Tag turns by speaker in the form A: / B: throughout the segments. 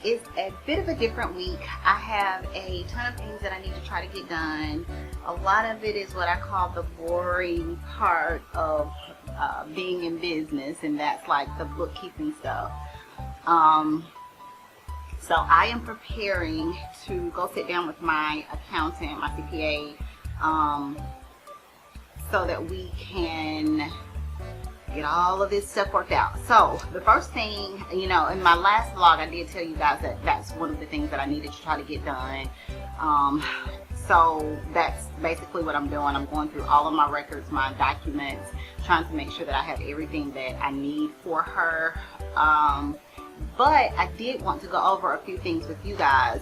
A: It's a bit of a different week. I have a ton of things that I need to try to get done. A lot of it is what I call the boring part of being in business, and that's like the bookkeeping stuff. So I am preparing to go sit down with my accountant, my CPA, so that we can get all of this stuff worked out. So the first thing, in my last vlog I did tell you guys that that's one of the things that I needed to try to get done. So that's basically what I'm doing. I'm going through all of my records, my documents, trying to make sure that I have everything that I need for her. But I did want to go over a few things with you guys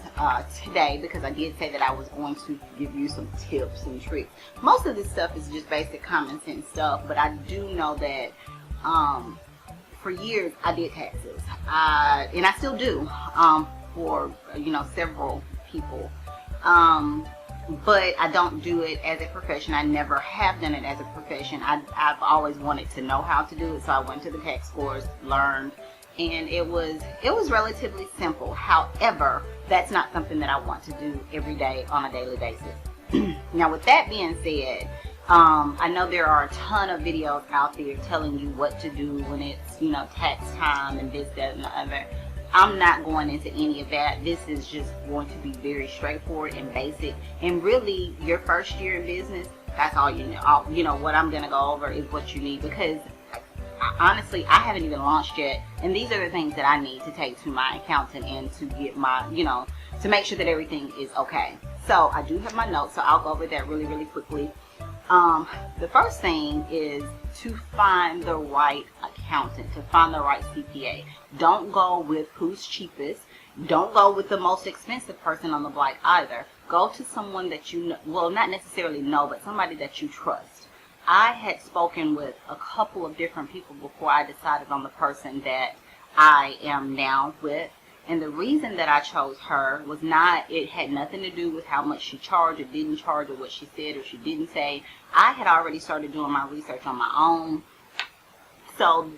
A: today, because I did say that I was going to give you some tips and tricks. Most of this stuff is just basic common sense stuff, but I do know that for years I did taxes, and I still do for several people. But I don't do it as a profession. I never have done it as a profession. I've always wanted to know how to do it, so I went to the tax course, learned, and it was relatively simple. However, that's not something that I want to do every day on a daily basis. Now, with that being said, I know there are a ton of videos out there telling you what to do when it's tax time and this, that, and the other. I'm not going into any of that. This is just going to be very straightforward and basic. And really, your first year in business, that's all you know. What I'm going to go over is what you need, because honestly, I haven't even launched yet, and these are the things that I need to take to my accountant and to get my, to make sure that everything is okay. So I do have my notes, so I'll go over that really, really quickly. The first thing is to find the right accountant, to find the right CPA. Don't go with who's cheapest. Don't go with the most expensive person on the block either. Go to someone that you know, well, not necessarily know, but somebody that you trust. I had spoken with a couple of different people before I decided on the person that I am now with. And the reason that I chose her was not, it had nothing to do with how much she charged or didn't charge, or what she said or she didn't say. I had already started doing my research on my own. So,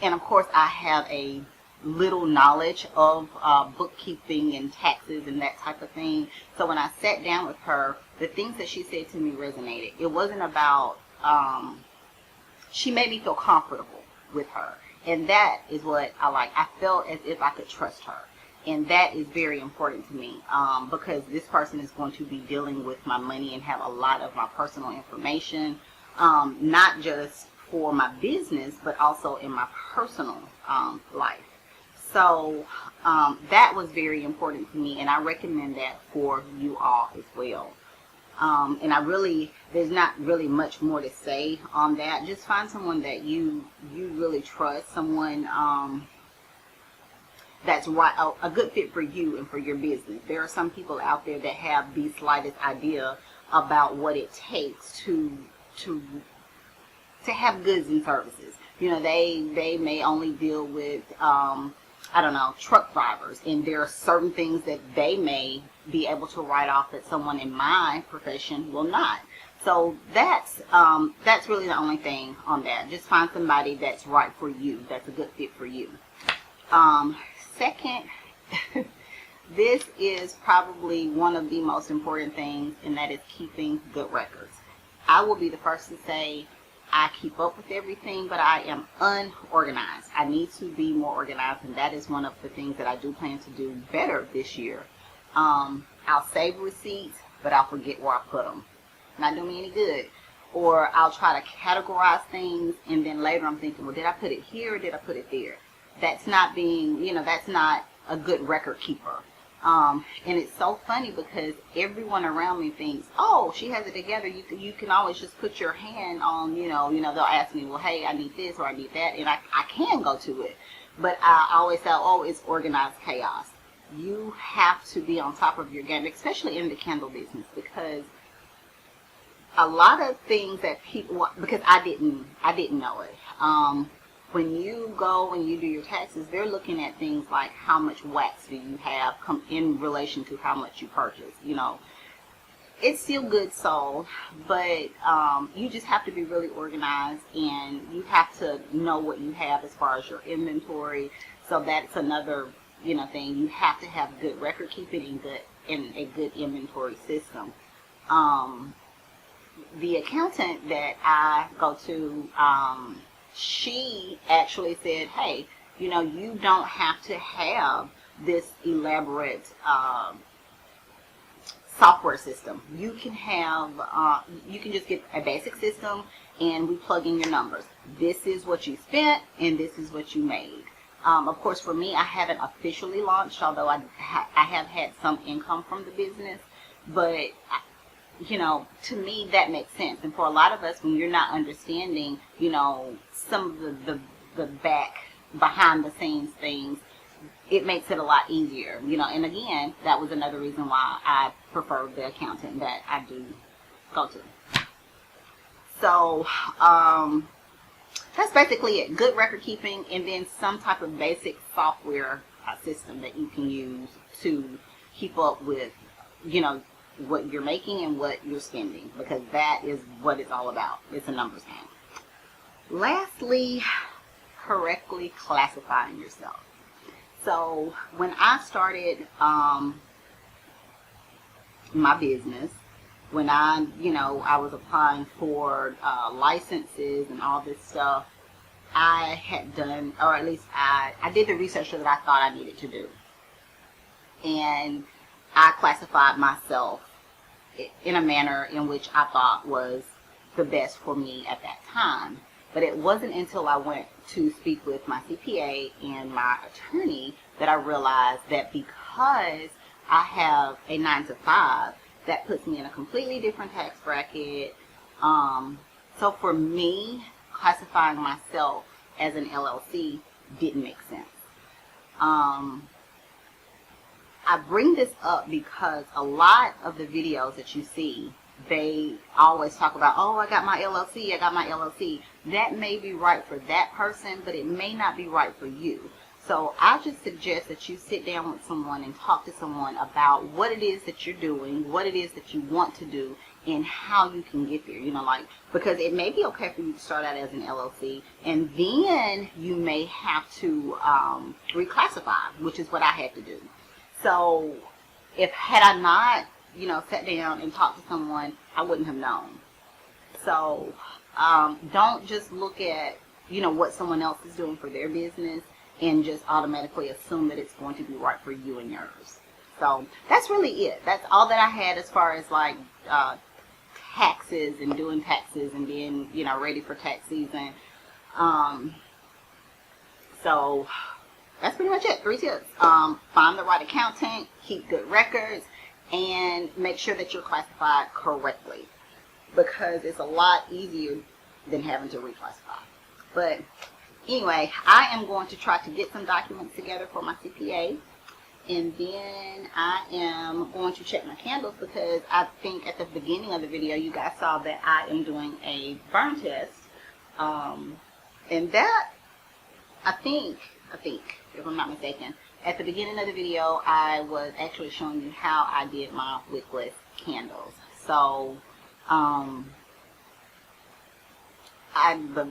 A: and of course I have a little knowledge of bookkeeping and taxes and that type of thing. So when I sat down with her, the things that she said to me resonated. It wasn't about, she made me feel comfortable with her. And that is what I like. I felt as if I could trust her. And that is very important to me, because this person is going to be dealing with my money and have a lot of my personal information, not just for my business, but also in my personal life. So that was very important to me, and I recommend that for you all as well. And there's not really much more to say on that. Just find someone that you really trust, someone that's right, a good fit for you and for your business. There are some people out there that have the slightest idea about what it takes to have goods and services. They may only deal with truck drivers, and there are certain things that they may be able to write off that someone in my profession will not. So that's really the only thing on that. Just find somebody that's right for you, that's a good fit for you. Second, this is probably one of the most important things, and that is keeping good records. I will be the first to say I keep up with everything, but I am unorganized. I need to be more organized, and that is one of the things that I do plan to do better this year. I'll save receipts, but I'll forget where I put them. Not doing me any good. Or I'll try to categorize things, and then later I'm thinking, well, did I put it here or did I put it there? That's not being, that's not a good record keeper. And it's so funny because everyone around me thinks, oh, she has it together. You can always just put your hand on, they'll ask me, well, hey, I need this or I need that, and I can go to it. But I always say, oh, it's organized chaos. You have to be on top of your game, especially in the candle business, because a lot of things that people, because I didn't know it. When you go and you do your taxes, they're looking at things like how much wax do you have in relation to how much you purchase. It's still good sold, but you just have to be really organized, and you have to know what you have as far as your inventory. So that's another thing. You have to have good record keeping and a good inventory system. The accountant that I go to, she actually said, hey, you don't have to have this elaborate software system. You can just get a basic system and we plug in your numbers. This is what you spent and this is what you made. Of course, for me, I haven't officially launched, although I have had some income from the business. But, to me, that makes sense. And for a lot of us, when you're not understanding, some of the behind the scenes things, it makes it a lot easier, and again, that was another reason why I prefer the accountant that I do go to. So, that's basically it. Good record keeping, and then some type of basic software system that you can use to keep up with, what you're making and what you're spending, because that is what it's all about. It's a numbers game. Lastly, correctly classifying yourself. So when I started my business, when I was applying for licenses and all this stuff, I had done, or at least I did the research that I thought I needed to do. And I classified myself in a manner in which I thought was the best for me at that time. But it wasn't until I went to speak with my CPA and my attorney that I realized that because I have a 9-to-5, that puts me in a completely different tax bracket. So for me, classifying myself as an LLC didn't make sense. I bring this up because a lot of the videos that you see, they always talk about, oh, I got my LLC, I got my LLC. That may be right for that person, but it may not be right for you. So I just suggest that you sit down with someone and talk to someone about what it is that you're doing, what it is that you want to do, and how you can get there. Because it may be okay for you to start out as an LLC, and then you may have to reclassify, which is what I had to do. So had I not, sat down and talked to someone, I wouldn't have known. So don't just look at, what someone else is doing for their business and just automatically assume that it's going to be right for you and yours. So that's really it. That's all that I had as far as like taxes and doing taxes and being, ready for tax season. So that's pretty much it. 3 tips. Find the right accountant, keep good records, and make sure that you're classified correctly, because it's a lot easier than having to reclassify. But anyway, I am going to try to get some documents together for my CPA, and then I am going to check my candles, because I think at the beginning of the video you guys saw that I am doing a burn test, and that I think if I'm not mistaken, at the beginning of the video I was actually showing you how I did my Wickless candles. So the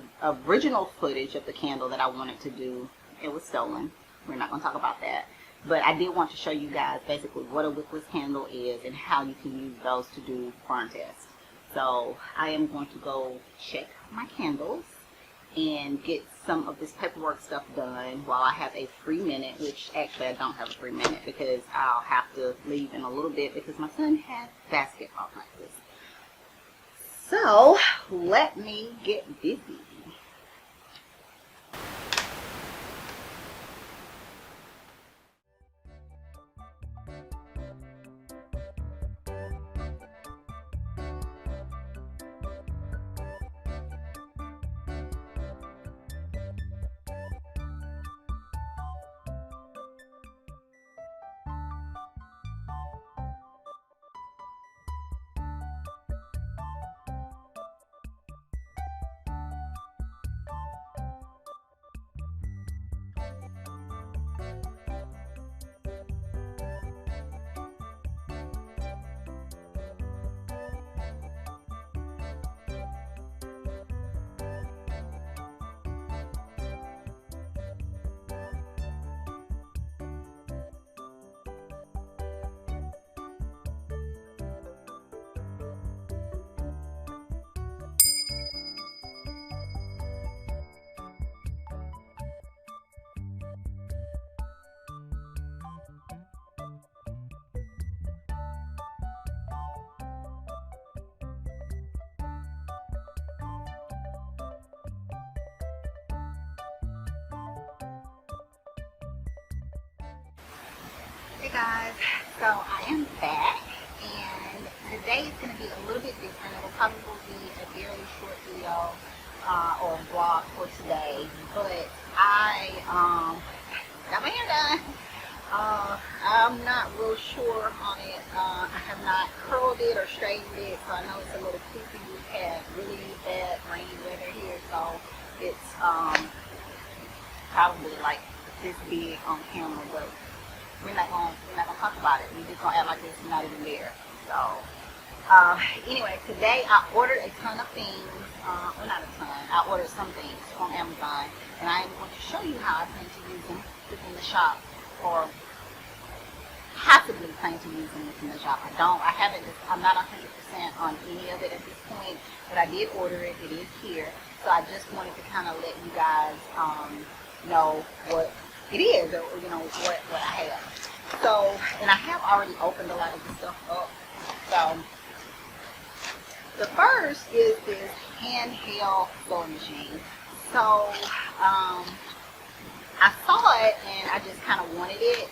A: original footage of the candle that I wanted to do, it was stolen. We're not going to talk about that. But I did want to show you guys basically what a Wickless candle is and how you can use those to do burn tests. So I am going to go check my candles and get some of this paperwork stuff done while I have a free minute, which actually I don't have a free minute because I'll have to leave in a little bit because my son has basketball practice. So let me get busy. Hey guys, so I am back, and today is going to be a little bit different. It will probably be a very short video or vlog for today, but I got my hair done. I'm not real sure on it. I have not curled it or straightened it, so I know it's a little creepy. We've had really bad rainy weather here, so it's probably like this big on camera, but we're not gonna talk about it. We're just gonna act like it's not even there. So anyway, today I ordered a ton of things. Well, not a ton. I ordered some things from Amazon, and I am going to show you how I plan to use them within the shop, or possibly plan to use them within the shop. I'm not 100% on any of it at this point, but I did order it. It is here, so I just wanted to kind of let you guys know what it is, or what I have. So, and I have already opened a lot of the stuff up. So, the first is this handheld sewing machine. So, I saw it and I just kind of wanted it.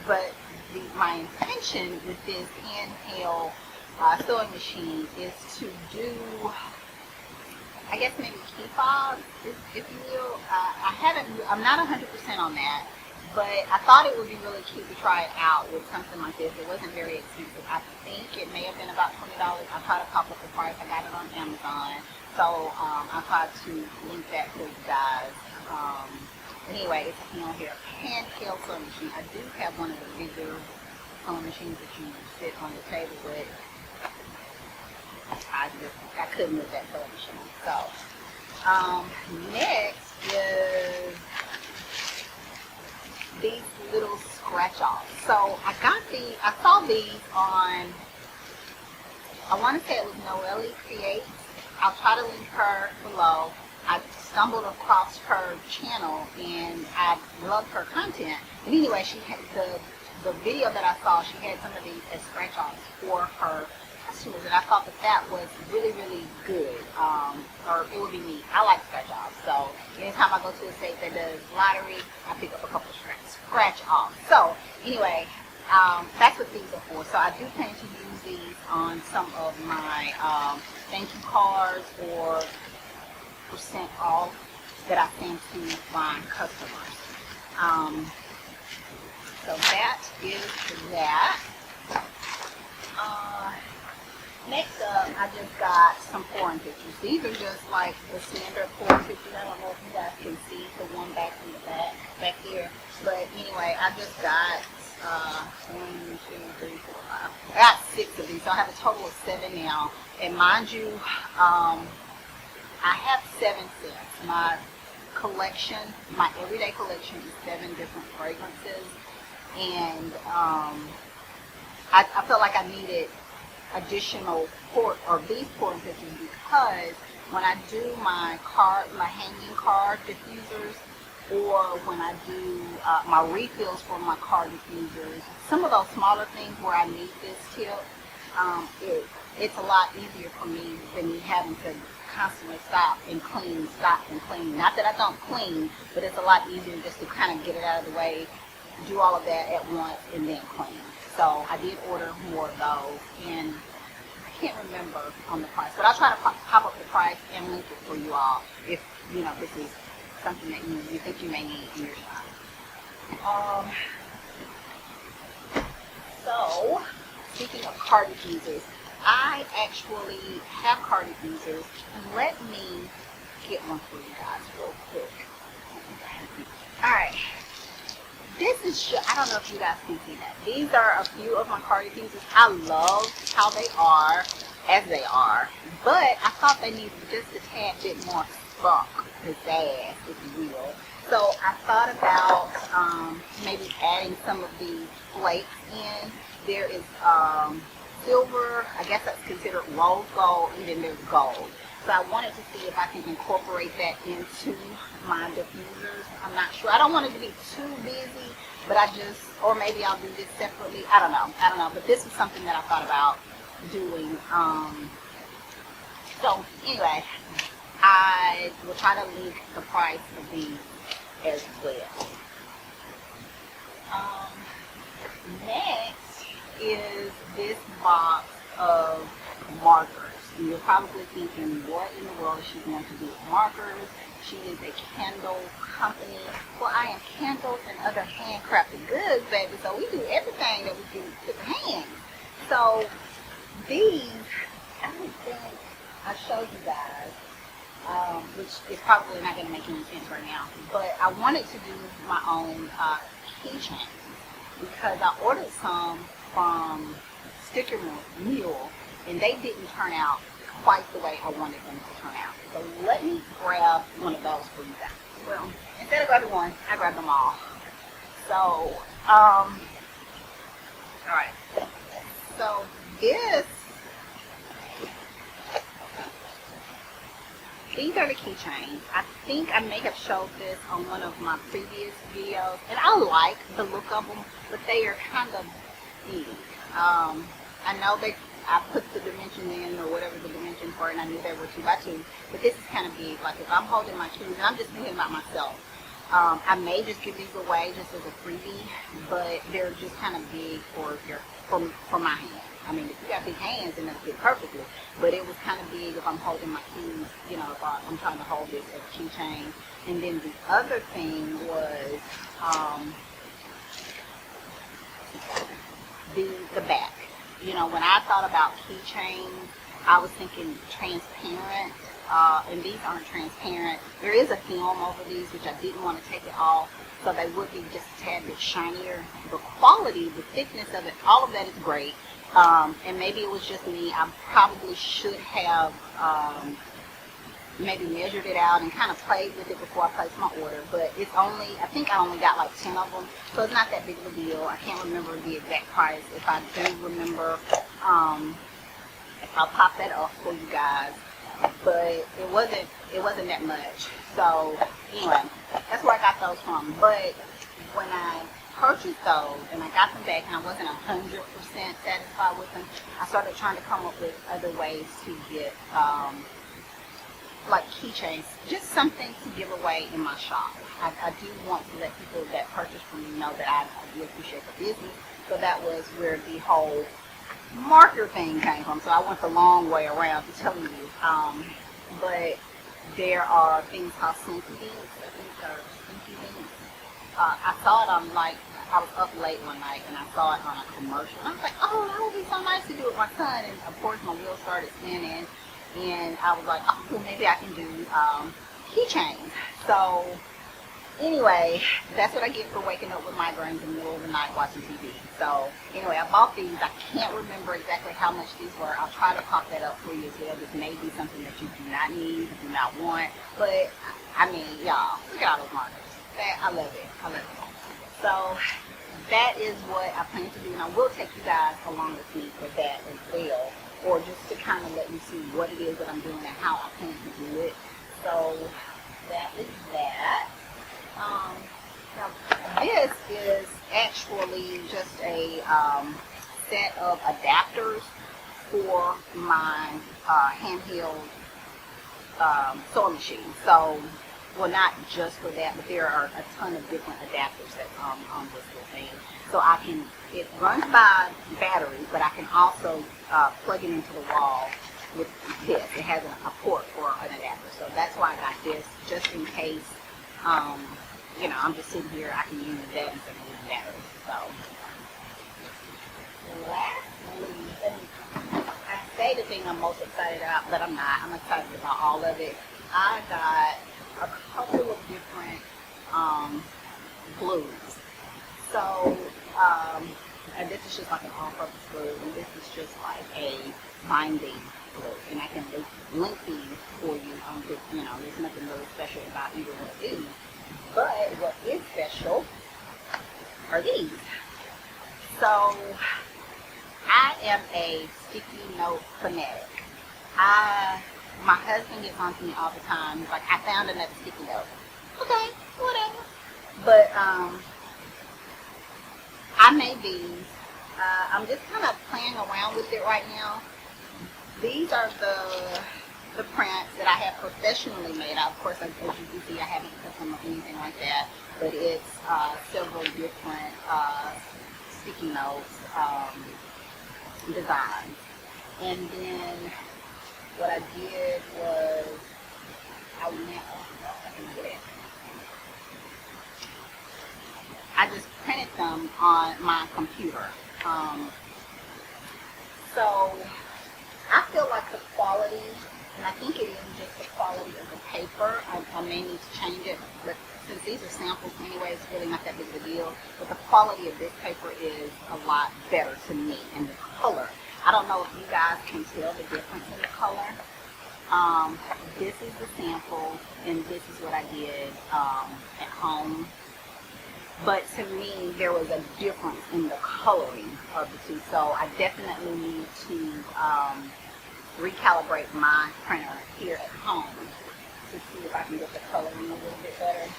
A: But my intention with this handheld sewing machine is to do, I guess maybe key fobs, if you will. I'm not 100% on that, but I thought it would be really cute to try it out with something like this. It wasn't very expensive. I think it may have been about $20. I tried to pop up the price. I got it on Amazon, so I tried to link that for you guys. Anyway, it's a handheld sewing machine. I do have one of the bigger sewing machines that you sit on the table with. I couldn't with that sewing machine. So, next is these little scratch offs. So I saw these on, I want to say it was Noelle Creates. I'll try to link her below. I stumbled across her channel and I loved her content. And anyway, she had the video that I saw, she had some of these as scratch offs for her customers, and I thought that was really, really good. Or it would be neat. I like scratch offs, so anytime I go to a state that does lottery, I pick up a couple of scratch offs. So anyway, that's what these are for. So I do plan to use these on some of my thank you cards or percent off that I send to my customers. So that is that. Next up, I just got some pouring pictures. These are just like the standard pouring pictures. I don't know if you guys can see the one back in the back here. But anyway, I just got 1, 2, 3, 4, 5. I got 6 of these, so I have a total of 7 now. And mind you, I have 7 scents. My collection, my everyday collection is 7 different fragrances. And I felt like I needed additional these pouring pictures because when I do my hanging card diffusers, or when I do my refills for my card diffusers, some of those smaller things where I need this tip, it's a lot easier for me than me having to constantly stop and clean. Not that I don't clean, but it's a lot easier just to kind of get it out of the way, do all of that at once, and then clean. So I did order more of those, and I can't remember on the price, but I'll try to pop up the price and link it for you all if this is something that you think you may need in your shop. So speaking of card diffusers, I actually have card diffusers. Let me get one for you guys real quick. Alright. This is, I don't know if you guys can see that. These are a few of my card diffusers. I love how they are, as they are, but I thought they needed just a tad bit more spunk, pizzazz, if you will. So I thought about maybe adding some of the flakes in. There is silver, I guess that's considered rose gold, and then there's gold. So I wanted to see if I can incorporate that into my diffusers. I'm not sure. I don't want it to be too busy, but or maybe I'll do this separately. I don't know. But this is something that I thought about doing. So anyway, I will try to link the price of these as well. Next is this box of markers. And you're probably thinking, what in the world is she going to do with markers? She is a candle company. Well, I am candles and other handcrafted goods, baby. So we do everything that we do with the hands. So these, I don't think I showed you guys, which is probably not going to make any sense right now. But I wanted to do my own keychains because I ordered some from Sticker Mule, and they didn't turn out quite the way I wanted them to turn out. So let me grab one of those for you guys. Well, instead of grabbing one, I grabbed them all. So, alright. So these are the keychains. I think I may have showed this on one of my previous videos, and I like the look of them, but they are kind of big. I know I put the dimension in, or whatever the dimensions were, and I knew they were 2x2, but this is kind of big. Like if I'm holding my keys, and I'm just thinking about myself, I may just give these away just as a freebie, but they're just kind of big for my hand. I mean, if you got big hands, then it'll fit perfectly, but it was kind of big if I'm holding my keys, you know, if I'm trying to hold this as a keychain. And then the other thing was the back. You know, when I thought about keychains, I was thinking transparent, and these aren't transparent. There is a film over these, which I didn't want to take it off, so they would be just a tad bit shinier. The quality, the thickness of it, all of that is great. And maybe it was just me. I probably should have maybe measured it out and kind of played with it before I placed my order, but it's only, I think I only got like 10 of them, so it's not that big of a deal. I can't remember the exact price. If I do remember, I'll pop that up for you guys, but it wasn't that much. So anyway, that's where I got those from. But when I purchased those and I got them back and I wasn't 100% satisfied with them, I started trying to come up with other ways to get like keychains, just something to give away in my shop. I do want to let people that purchase from me know that I do appreciate the business. So that was where the whole marker thing came from. So I went the long way around to telling you. But there are things called slinky beans. I think they're slinky beans. I saw it on, like, I was up late one night and I saw it on a commercial. And I was like, oh, that would be so nice to do with my son. And of course my wheels started spinning. And I was like, oh, well, maybe I can do keychains. So anyway, that's what I get for waking up with migraines in the middle of the night watching TV. So anyway, I bought these. I can't remember exactly how much these were. I'll try to pop that up for you as well. This may be something that you do not need, do not want. But I mean, y'all, look at all those markers. I love it. I love it. So that is what I plan to do. And I will take you guys along with me for that as well, or just to kind of let you see what it is that I'm doing and how I plan to do it. So that is that. Now this is actually just a set of adapters for my handheld sewing machine. So, well, not just for that, but there are a ton of different adapters that's on this little thing. So it runs by battery, but I can also plug it into the wall with this. It has a port for an adapter. So that's why I got this, just in case, you know, I'm just sitting here, I can use that instead of using batteries. So, lastly, I say the thing I'm most excited about, but I'm not. I'm excited about all of it. I got a couple of different glues. So, and this is just like an all-purpose glue, and this is just like a binding glue, and I can link these for you. You know, there's nothing really special about either one of these, but what is special are these. So, I am a sticky note fanatic. My husband gets on to me all the time. He's like, I found another sticky note. Okay, whatever. But I made these. I'm just kind of playing around with it right now. These are the prints that I have professionally made. Of course, as you can see, I haven't cut them or anything like that. But it's several different sticky notes designs. And then what I did was I just printed them on my computer. So I feel like the quality, and I think it is just the quality of the paper. I may need to change it, but since these are samples anyway, it's really not that big of a deal. But the quality of this paper is a lot better to me, and the color. I don't know if you guys can tell the difference in the color. This is the sample, and this is what I did at home. But to me, there was a difference in the coloring of the two. So I definitely need to recalibrate my printer here at home to see if I can get the coloring a little bit better.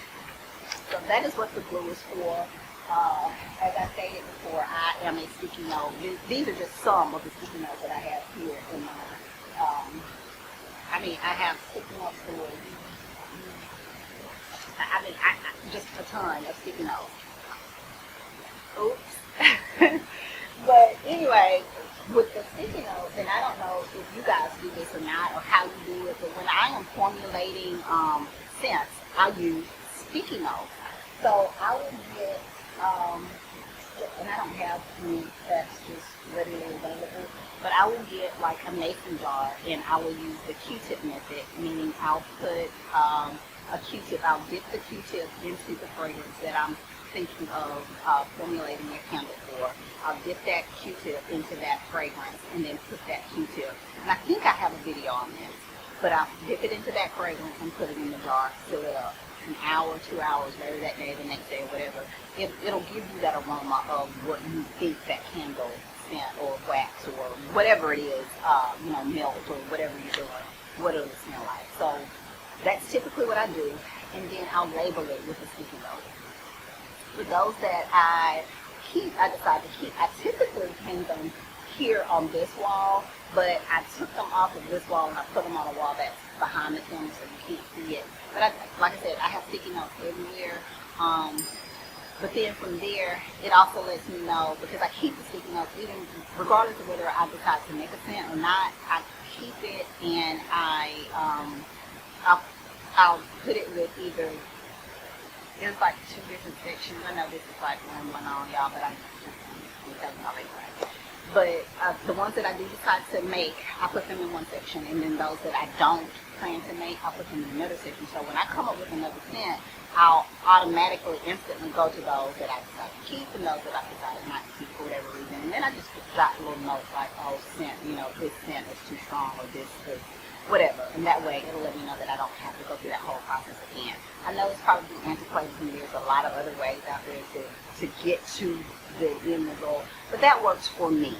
A: So that is what the glue is for. As I stated before, I am a sticky note. These are just some of the sticky notes that I have here in my, I have sticky notes for, just a ton of sticky notes. Oops. But anyway, with the sticky notes, and I don't know if you guys do this or not, or how you do it, but when I am formulating scents, I use sticky notes. So I will get, and I don't have any that's just readily available, but I will get like a mason jar, and I will use the Q-tip method, meaning I'll put a Q-tip, I'll dip the Q-tip into the fragrance that I'm thinking of formulating a candle for. I'll dip that Q-tip into that fragrance and then put that Q-tip. And I think I have a video on this, but I'll dip it into that fragrance and put it in the jar, fill it up. An hour, 2 hours, later that day, the next day, or whatever. It'll give you that aroma of what you think that candle scent or wax or whatever it is, melt or whatever you're doing, what it'll smell like. So that's typically what I do, and then I'll label it with a sticky note. For those that I decide to keep, I typically hang them here on this wall, but I took them off of this wall and I put them on a wall that's behind the camera so you can't see it. But like I said, I have sticky notes everywhere. But then from there, it also lets me know, because I keep the sticky notes, even regardless of whether I decide to make a scent or not, I keep it, and I'll put it with either. There's like 2 different sections. I know this is like one on y'all, but I'm telling y'all anyway. But the ones that I do decide to make, I put them in one section, and then those that I don't plan to make, I'll put them in another section. So when I come up with another scent, I'll automatically, instantly go to those that I decide to keep and those that I decided not to keep for whatever reason. And then I just jot little notes like, oh, scent, this scent is too strong, or this is whatever. And that way, it'll let me know that I don't have to go through that whole process again. I know it's probably antiquated, and there's a lot of other ways out there to get to the end result, but that works for me.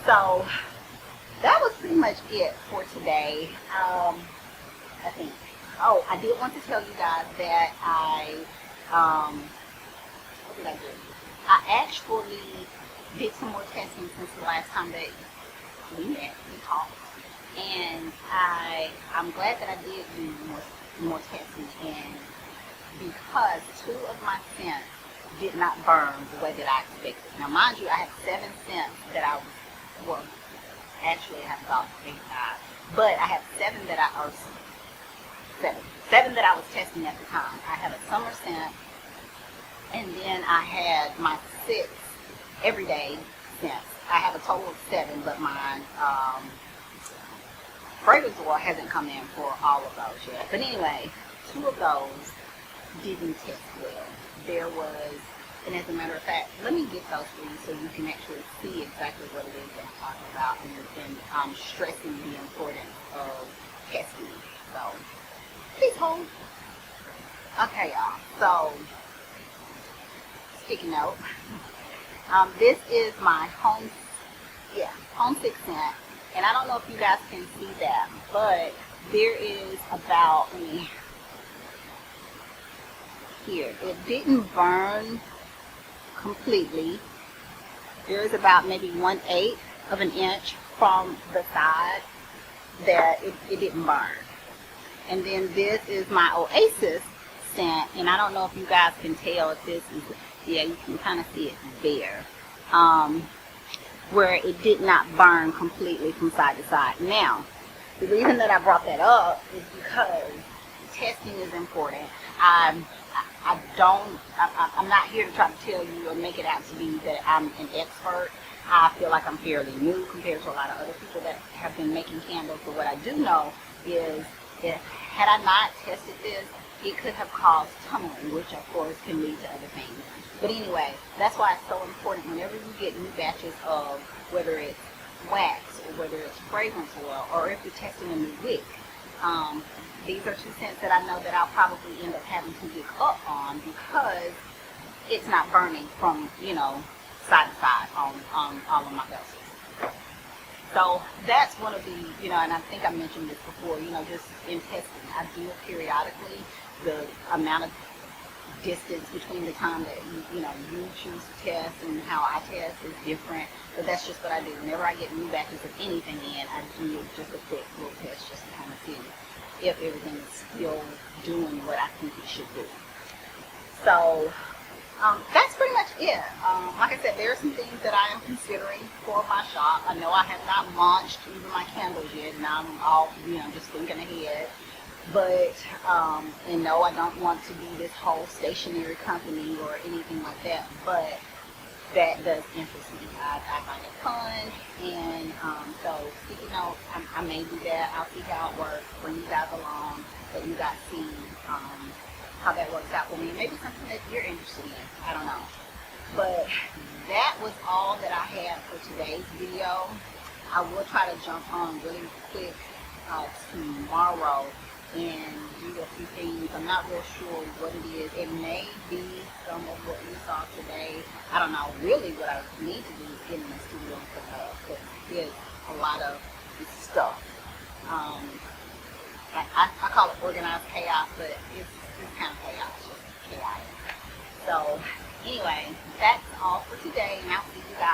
A: So that was pretty much it for today. I think. Oh, I did want to tell you guys that what did I do? I actually did some more testing since the last time that we met, we talked, and I'm glad that I did do more testing, and because 2 of my scents did not burn the way that I expected. Now, mind you, I have 7 scents that actually I have about 8, 9, but I have 7 that I was testing at the time. I had a summer scent, and then I had my 6 everyday scents. I have a total of 7, but my fragrance oil hasn't come in for all of those yet. But anyway, 2 of those didn't test well. There was, and as a matter of fact, let me get those for you so you can actually see exactly what it is that I'm talking about, and I'm stressing the importance of testing. So, please hold. Okay, y'all. So, sticky note. This is my homesick scent, and I don't know if you guys can see that, but there is about, here, it didn't burn completely. There is about maybe 1/8 of an inch from the side that it didn't burn. And then this is my Oasis scent, and I don't know if you guys can tell if this is, Yeah, you can kind of see it there. Where it did not burn completely from side to side. Now, the reason that I brought that up is because testing is important. I'm not here to try to tell you or make it out to be that I'm an expert. I feel like I'm fairly new compared to a lot of other people that have been making candles. But what I do know is that had I not tested this, it could have caused tunnelling, which of course can lead to other things. But anyway, that's why it's so important whenever you get new batches of, whether it's wax or whether it's fragrance oil, or if you're testing a new wick. These are 2 cents that I know that I'll probably end up having to get up on because it's not burning from, side to side on all of my vessels. So that's one of the, and I think I mentioned this before, just in testing, I do it periodically. The amount of distance between the time that you choose to test and how I test is different, but that's just what I do. Whenever I get new batches of anything in, I do just a quick little test just to kind of see if everything is still doing what I think it should do. So that's pretty much it. Like I said, there are some things that I am considering for my shop. I know I have not launched even my candles yet, and I'm all just thinking ahead. But, and no, I don't want to be this whole stationary company or anything like that, but that does interest me. I find it fun, and so sticky notes, I may do that. I'll see how it works, bring you guys along, let you guys see how that works out for me. Maybe something that you're interested in, I don't know. But that was all that I had for today's video. I will try to jump on really quick tomorrow and do a few things. I'm not real sure what it is. It may be some of what you saw today. I don't know. Really what I need to do is get in the studio and put it up, because there's a lot of stuff. I call it organized chaos, but it's kind of chaos, just chaos. So anyway, that's all for today, and I'll see you guys